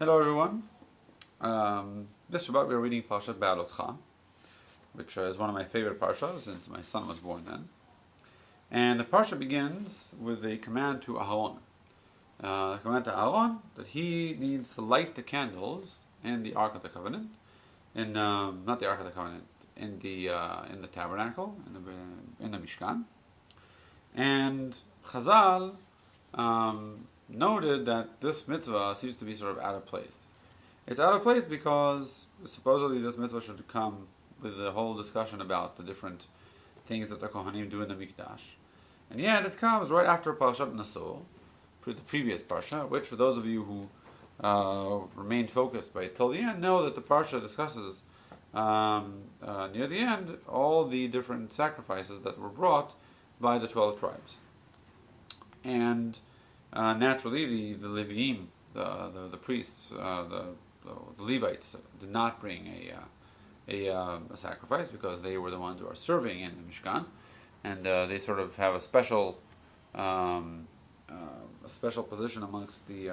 Hello everyone. This Shabbat we are reading Parashat Behaalotcha, which is one of my favorite parashas since my son was born then. And the parsha begins with a command to Aharon. The command to Aharon that he needs to light the candles in the Ark of the Covenant, not the Ark of the Covenant, in the tabernacle, in the Mishkan. And Chazal noted that this mitzvah seems to be sort of out of place. It's out of place because supposedly this mitzvah should come with the whole discussion about the different things that the Kohanim do in the Mikdash. And yet it comes right after Parashat Naso, the previous parsha, which for those of you who remained focused by till the end know that the parsha discusses near the end all the different sacrifices that were brought by the 12 tribes. And naturally, the Leviim, the priests, the Levites did not bring a sacrifice because they were the ones who are serving in the Mishkan, and they sort of have a special position amongst the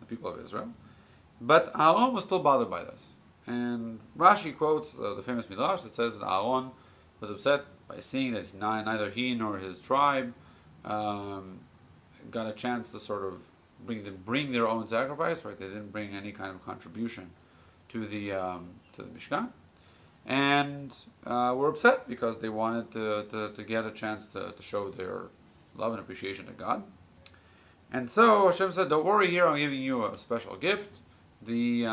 people of Israel. But Aharon was still bothered by this, and Rashi quotes the famous MyDrash that says that Aharon was upset by seeing that neither he nor his tribe got a chance to sort of bring their own sacrifice. Right, they didn't bring any kind of contribution to the Mishkan, and were upset because they wanted to get a chance to show their love and appreciation to God. And so Hashem said, "Don't worry, here I'm giving you a special gift, the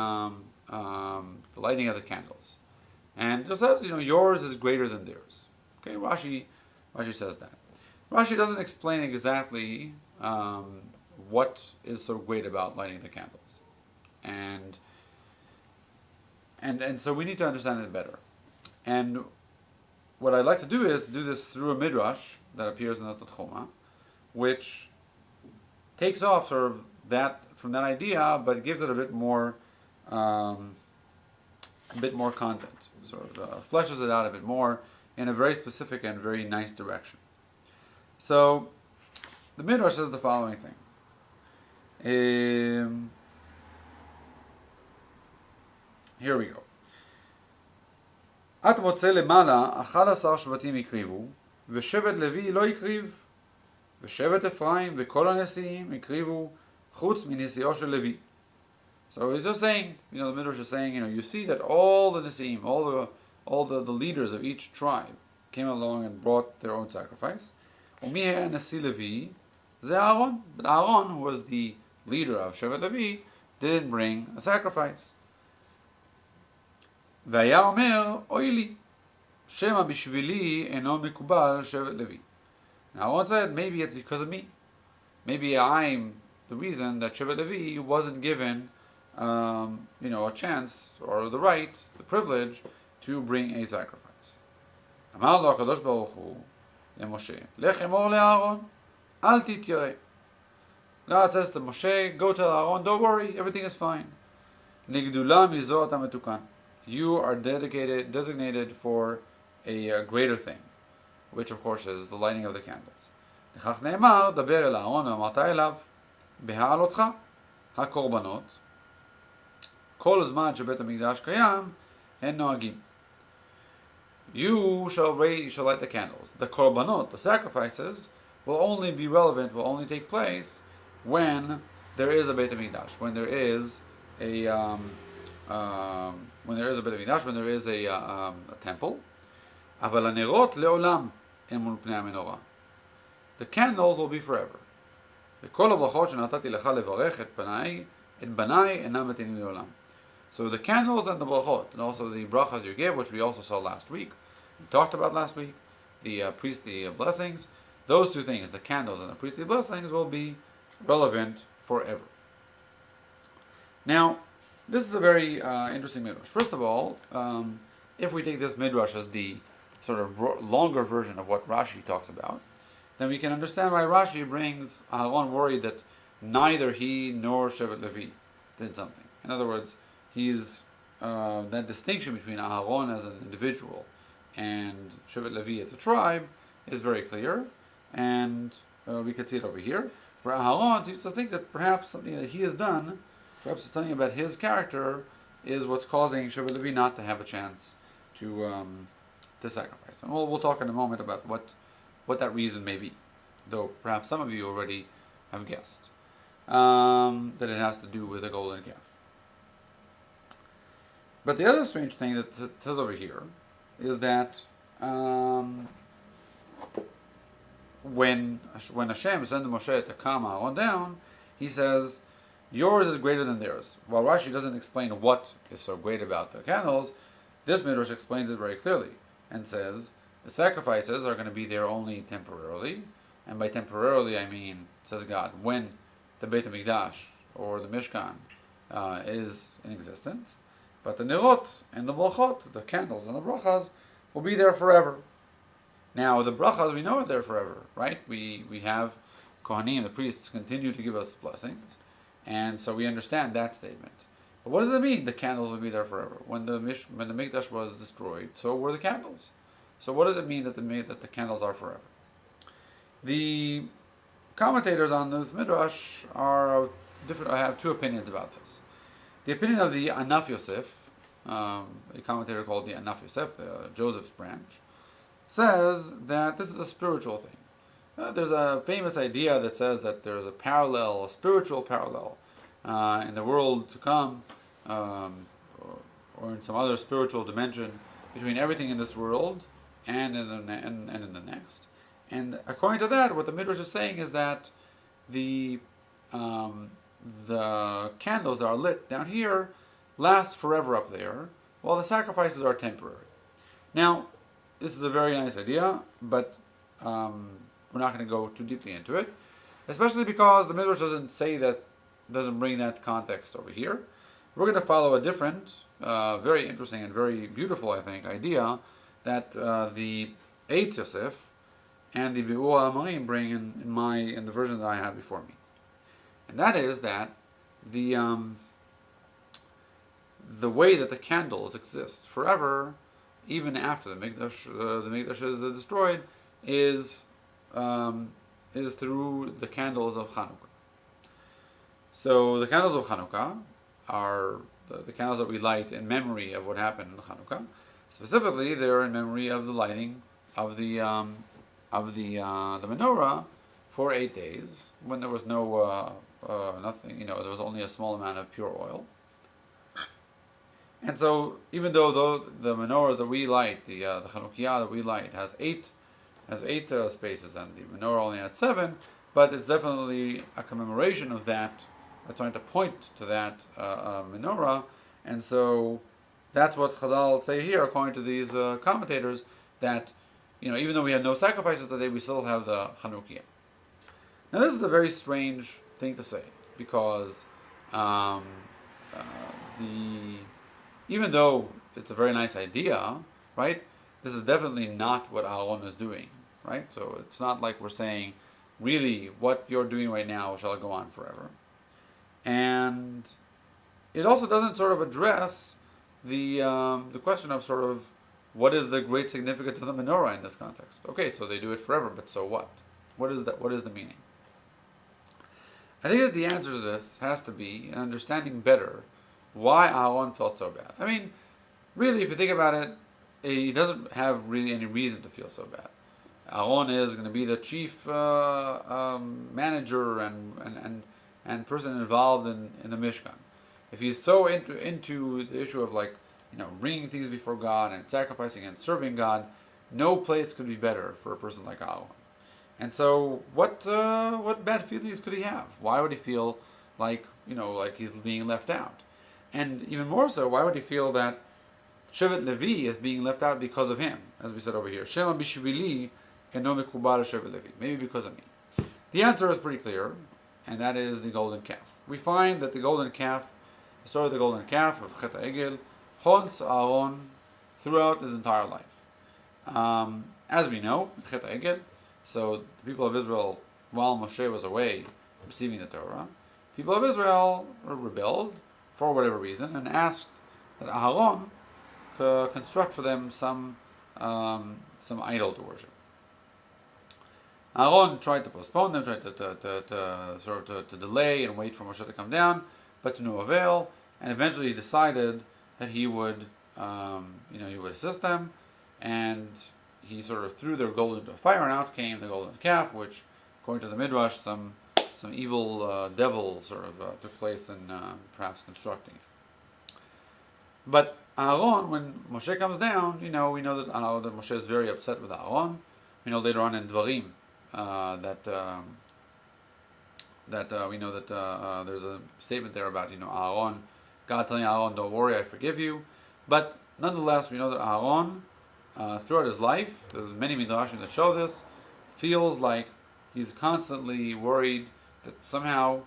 lighting of the candles." And it just says, yours is greater than theirs. Okay, Rashi says that. Rashi doesn't explain exactly what is so great about lighting the candles, and so we need to understand it better. And what I'd like to do is do this through a midrash that appears in the Tanchuma, which takes off sort of that from that idea, but gives it a bit more content, sort of fleshes it out a bit more in a very specific and very nice direction. So the midrash says the following thing. Here we go. את מוצא למעלה 11 שבטים הקריבו, ושבט לוי לא הקריב, ושבט אפרים וכל הנשיאים הקריבו חוץ מנשיאו של לוי. So he's just saying, the Midrash is saying, you see that all the Nesiim, all the leaders of each tribe came along and brought their own sacrifice. ומי היה נשיא לוי? זה Aharon. But Aharon, who was the leader of Shevet Levi, didn't bring a sacrifice. והיה אומר, אוי לי, שמא בשבילי אינו מקובל שבט לוי. Now Aharon said, maybe it's because of me. Maybe I'm the reason that Shevet Levi wasn't given a chance or the right, the privilege to bring a sacrifice. אמר לו הקדוש ברוך הוא למשה, לך אמור לאהרון, אל תתיירא. God says to Moshe, go tell Aharon, don't worry, everything is fine. לגדולה מזו אתה מתוקן. You are designated for a greater thing, which of course is the lighting of the candles. לכך נאמר, דבר אל אהרון ואמרת אליו, בהעלותך הקורבנות, כל הזמן שבית המקדש קיים, הן נוהגים. You shall light the candles. The korbanot, the sacrifices, will only be relevant, will only take place when there is a Beit HaMikdash, when there is a temple. אבל הנרות לעולם הם מול פני המנורה. The candles will be forever. וכל הברכות שנתתי לך לברך את בניי אינם מתינים לעולם. So the candles and the brachot, and also the brachas you give, which we also saw last week, we talked about last week, the priestly blessings, those two things, the candles and the priestly blessings, will be relevant forever. Now, this is a very interesting midrash. First of all, if we take this midrash as the sort of longer version of what Rashi talks about, then we can understand why Rashi brings Aharon worried that neither he nor Shevet Levi did something. In other words, he's that distinction between Aharon as an individual and Shevet Levi as a tribe is very clear, and we could see it over here, where Aharon seems to think that perhaps something that he has done Perhaps it's something about his character is what's causing Shevet Levi not to have a chance to sacrifice. And we'll talk in a moment about what that reason may be, though perhaps some of you already have guessed that it has to do with the golden calf. But the other strange thing that it says over here is that when Hashem sends Moshe to calm Aharon down, he says, yours is greater than theirs. While Rashi doesn't explain what is so great about the candles, this Midrash explains it very clearly and says the sacrifices are going to be there only temporarily, and by temporarily I mean, says God, when the Beit HaMikdash or the Mishkan is in existence, but the Nirot and the Brachot, the candles and the Brachas, will be there forever. Now the Brachas, we know are there forever, right? We have Kohanim, the priests, continue to give us blessings, and so we understand that statement. But what does it mean? The candles will be there forever. When the Mikdash was destroyed, so were the candles. So what does it mean that the candles are forever? The commentators on this midrash are different. I have two opinions about this. The opinion of the Anaf Yosef, a commentator called the Anaf Yosef, the Joseph's branch, says that this is a spiritual thing. There's a famous idea that says that there's a spiritual parallel in the world to come, or in some other spiritual dimension between everything in this world and in the next. And according to that, what the Midrash is saying is that the candles that are lit down here last forever up there, while the sacrifices are temporary. Now, this is a very nice idea, but we're not going to go too deeply into it, especially because the Midrash doesn't bring that context over here. We're going to follow a different, very interesting and very beautiful, I think, idea that the Eitz Yosef and the Be'ur Amarim bring in the version that I have before me, and that is that the way that the candles exist forever, even after the Mikdash is destroyed, is through the candles of Hanukkah. So the candles of Hanukkah are the candles that we light in memory of what happened in Hanukkah. Specifically, they're in memory of the lighting of the menorah for 8 days, when there was no nothing. There was only a small amount of pure oil. And so, even though the menorahs that we light, the Chanukiah that we light, has eight spaces, and the menorah only had 7, but it's definitely a commemoration of that. It's trying to point to that menorah, and so that's what Chazal say here, according to these commentators, that even though we had no sacrifices today, we still have the Chanukiah. Now, this is a very strange thing to say, because even though it's a very nice idea, right? This is definitely not what Aharon is doing, right? So it's not like we're saying, really, what you're doing right now shall go on forever. And it also doesn't sort of address the question of sort of what is the great significance of the menorah in this context. Okay, so they do it forever, but so what? What is that? What is the meaning? I think that the answer to this has to be understanding better why Aharon felt so bad. I mean, really, if you think about it, he doesn't have really any reason to feel so bad. Aharon is going to be the chief manager and person involved in the Mishkan. If he's so into the issue of bringing things before God and sacrificing and serving God, no place could be better for a person like Aharon. And so, what bad feelings could he have? Why would he feel like he's being left out? And even more so, why would he feel that Shevet Levi is being left out because of him? As we said over here, Shema bishvili eno mekubal Shevet Levi. Maybe because of me. The answer is pretty clear, and that is the golden calf. We find that the golden calf, the story of the golden calf of Chet HaEgel, haunts Aharon throughout his entire life. As we know, Chet HaEgel, so the people of Israel, while Moshe was away receiving the Torah, people of Israel rebelled for whatever reason and asked that Aharon construct for them some idol to worship. Aharon tried to postpone them, tried to delay and wait for Moshe to come down, but to no avail. And eventually he decided that he would, he would assist them, and he sort of threw their gold into a fire, and out came the golden calf, which, according to the Midrash, some evil devil sort of took place in perhaps constructing it. But Aharon, when Moshe comes down, we know that Moshe is very upset with Aharon. We know later on in Dvarim we know that there's a statement there about Aharon, God telling Aharon, "Don't worry, I forgive you." But nonetheless, we know that Aharon, throughout his life, there's many midrashim that show this, feels like he's constantly worried that somehow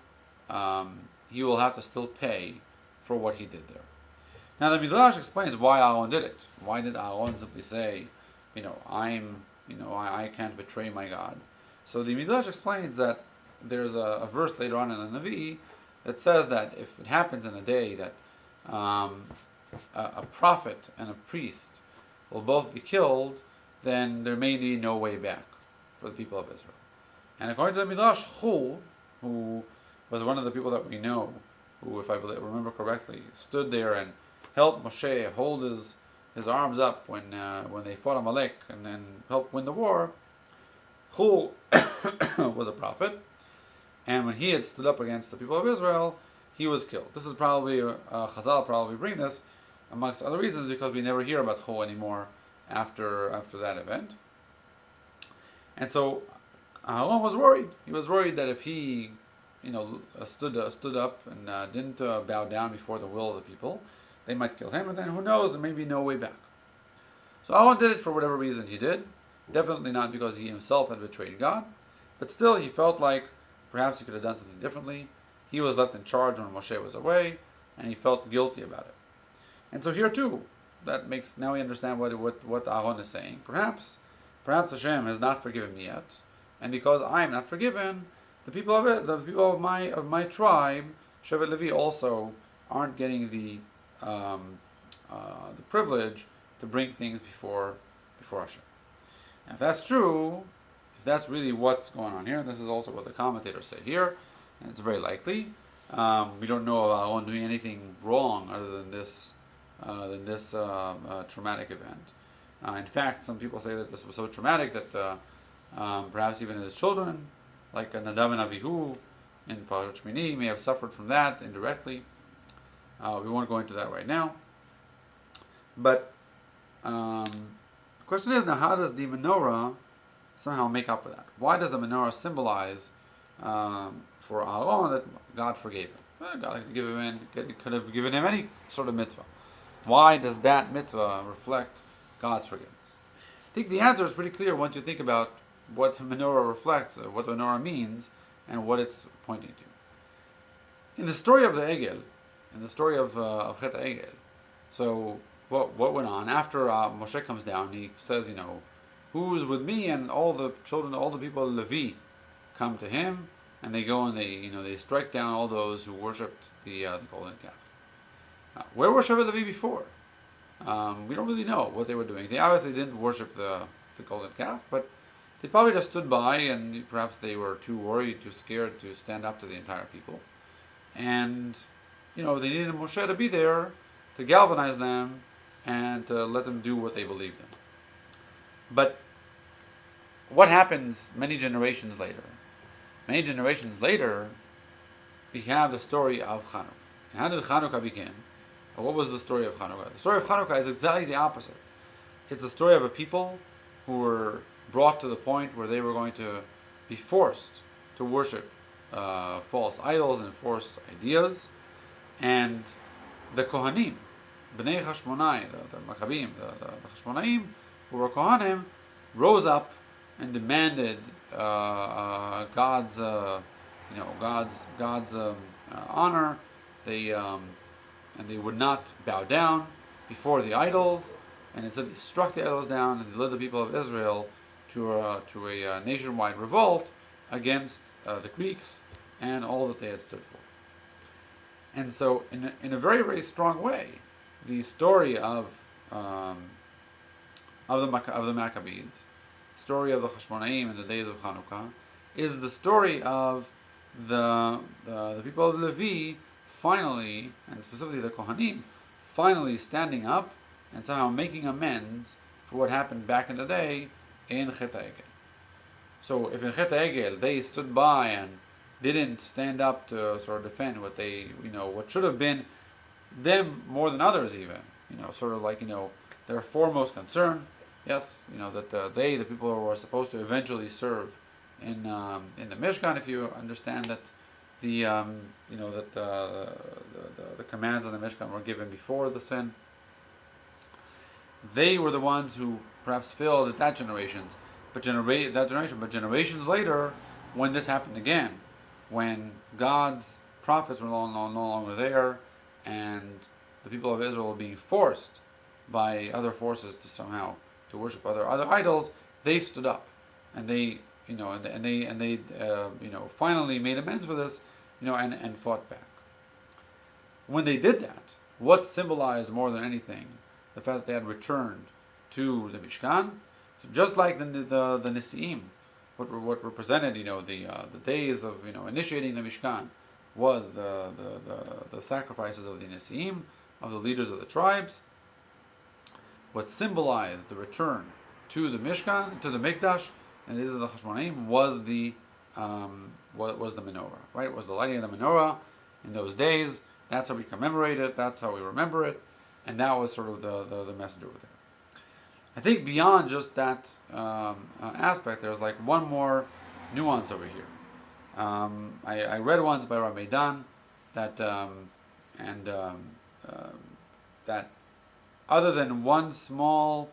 he will have to still pay for what he did there. Now the midrash explains why Aharon did it. Why did Aharon simply say, I can't betray my God? So the midrash explains that there's a verse later on in the Navi that says that if it happens in a day that a prophet and a priest will both be killed, then there may be no way back for the people of Israel. And according to the Midrash, Chul, who was one of the people that we know, who, if I remember correctly, stood there and helped Moshe hold his arms up when they fought Amalek and then helped win the war, Chul was a prophet, and when he had stood up against the people of Israel, he was killed. This is probably, Chazal probably bring this, amongst other reasons, because we never hear about Chul anymore after that event. And so Aharon was worried. He was worried that if he, stood up and didn't bow down before the will of the people, they might kill him, and then who knows, there may be no way back. So Aharon did it for whatever reason he did. Definitely not because he himself had betrayed God, but still he felt like perhaps he could have done something differently. He was left in charge when Moshe was away, and he felt guilty about it. And so here too, now we understand what Aharon is saying. Perhaps Hashem has not forgiven me yet, and because I am not forgiven, the people of my tribe, Shevet Levi, also aren't getting the privilege to bring things before Hashem. And if that's true, if that's really what's going on here, and this is also what the commentators say here, and it's very likely. We don't know of Aharon doing anything wrong other than this traumatic event. In fact, some people say that this was so traumatic that perhaps even his children, like Nadav and Avihu in Parashat Shmini, may have suffered from that indirectly. We won't go into that right now. But the question is now, how does the menorah somehow make up for that? Why does the menorah symbolize for Aharon that God forgave him? Well, God could have given him any sort of mitzvah. Why does that mitzvah reflect God's forgiveness? I think the answer is pretty clear once you think about what the menorah reflects, what the menorah means, and what it's pointing to. In the story of the Egel, in the story of Chet Egel, so what went on after Moshe comes down? He says, who's with me? And all the children, all the people of Levi come to him, and they go and they strike down all those who worshipped the golden calf. Where were Shevet Levi before? We don't really know what they were doing. They obviously didn't worship the golden calf, but they probably just stood by, and perhaps they were too worried, too scared to stand up to the entire people. And they needed Moshe to be there to galvanize them and to let them do what they believed in. But what happens many generations later? Many generations later, we have the story of Hanukkah. And how did Hanukkah begin? What was the story of Hanukkah? The story of Hanukkah is exactly the opposite. It's the story of a people who were brought to the point where they were going to be forced to worship false idols and false ideas. And the Kohanim, Bnei Chashmonai, the Maccabim, the Chashmonaim, who were Kohanim, rose up and demanded God's honor. They would not bow down before the idols, and instead they struck the idols down, and they led the people of Israel to a nationwide revolt against the Greeks and all that they had stood for. And so, in a very, very strong way, the story of the Maccabees, story of the Chashmonaim in the days of Hanukkah, is the story of the people of Levi finally, and specifically the Kohanim, finally standing up and somehow making amends for what happened back in the day in Chet HaEgel. So if in Chet HaEgel they stood by and didn't stand up to sort of defend what they, what should have been them more than others even, sort of like, their foremost concern, yes, that the people who are supposed to eventually serve in the Mishkan, if you understand that the commands on the Mishkan were given before the sin, they were the ones who perhaps failed at that generation, but generations later, when this happened again, when God's prophets were no longer there, and the people of Israel were being forced by other forces to worship other idols, they stood up, and they finally made amends for this, and fought back. When they did that, what symbolized more than anything the fact that they had returned to the Mishkan, just like the Nisi'im, what represented, the days of, initiating the Mishkan was the sacrifices of the Nisi'im, of the leaders of the tribes. What symbolized the return to the Mishkan, to the Mikdash, and the days of the Chashmonaim was the menorah, right? It was the lighting of the menorah in those days. That's how we commemorate it. That's how we remember it, and that was sort of the message over there. I think beyond just that aspect, there's like one more nuance over here. I read once by Rabbi Dan that that other than one small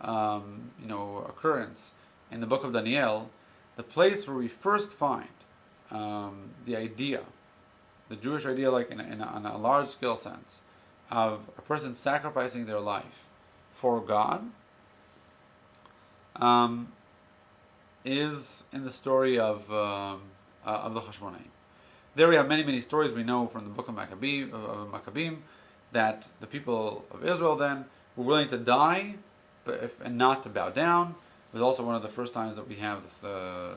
occurrence in the book of Daniel, the place where we first find the idea, the Jewish idea, like in a large scale sense, of a person sacrificing their life for God, is in the story of the Chashmonaim. There we have many stories we know from the book of Maccabeim, that the people of Israel then were willing to die, and not to bow down. It was also one of the first times that we have this a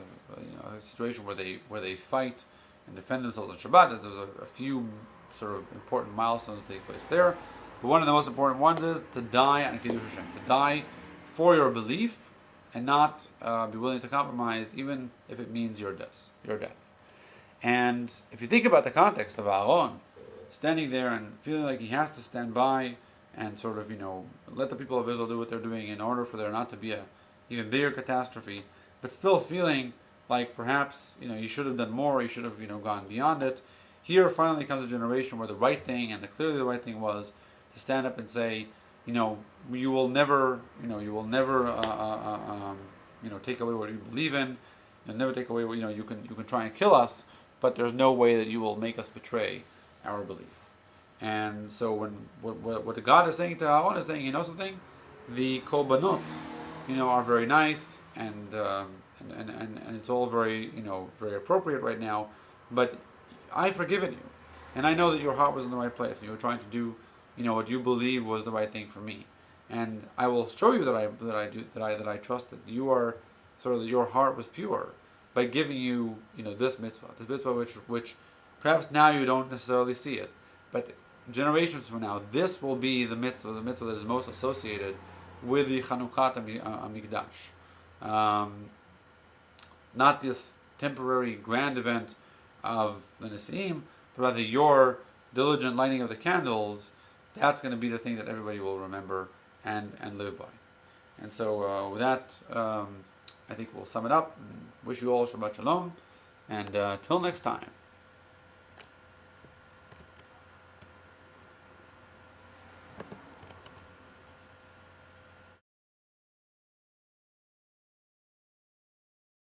situation where they fight and defend themselves on Shabbat. There's a few sort of important milestones that take place there, but one of the most important ones is to die on Kiddush Hashem, to die for your belief, and not be willing to compromise, even if it means your death. And if you think about the context of Aharon standing there and feeling like he has to stand by and sort of, let the people of Israel do what they're doing in order for there not to be a even bigger catastrophe, but still feeling like perhaps, you should have done more, you should have, gone beyond it. Here finally comes a generation where the right thing, and clearly the right thing was to stand up and say, you will never take away what you believe in. You'll never take away what, you can try and kill us, but there's no way that you will make us betray our belief. And so when what the God is saying to Aharon is saying, something, the korbanot, are very nice, and it's all very, very appropriate right now, but I've forgiven you, and I know that your heart was in the right place, and you were trying to do, what you believe was the right thing for me, and I will show you that I trust that you are sort of, that your heart was pure by giving you, this mitzvah which perhaps now you don't necessarily see it, but generations from now, this will be the mitzvah that is most associated with the Chanukhat HaMikdash. Not this temporary grand event of the Nisi'im, but rather your diligent lighting of the candles. That's going to be the thing that everybody will remember and live by. And so with that, I think we'll sum it up. And wish you all Shabbat Shalom, and till next time.